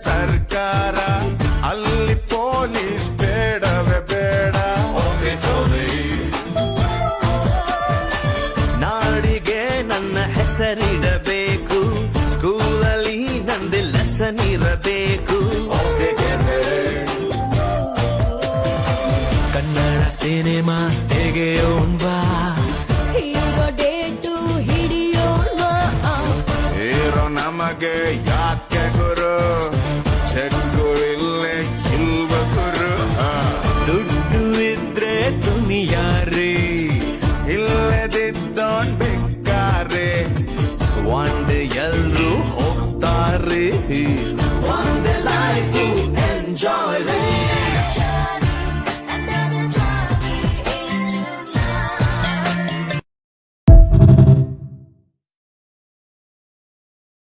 ಸರ್ಕಾರ ಅಲ್ಲಿ ಪೊಲೀಸ್ ಬೇಡವೇ ಬೇಡ. ನಾಡಿಗೆ ನನ್ನ ಹೆಸರಿಡಬೇಕು, ಸ್ಕೂಲಲ್ಲಿ ನಂದು ಲೆಸನ್ ಇರಬೇಕು. ಕನ್ನಡ ಸಿನಿಮಾ ತೆಗೆಯೋಣ್ವಾ, ಹೀರೋ ಡೇಟು ಹಿಡಿಯೋಣ. ಹೀರೋ ನಮಗೆ ಯಾಕೆ ಗುರು, ಚೆಕ್ಕು ಇಲ್ಲೇ ಇಲ್ವ ಗುರು. ದುಡ್ಡು ಇದ್ರೆ ದುನಿಯಾರಿ, ಇಲ್ಲದಿದ್ದೋನ್ ಬೇಕಾರೆ ಒಂದ್ ಎಲ್ರು ಹೋಗ್ತಾರೆ.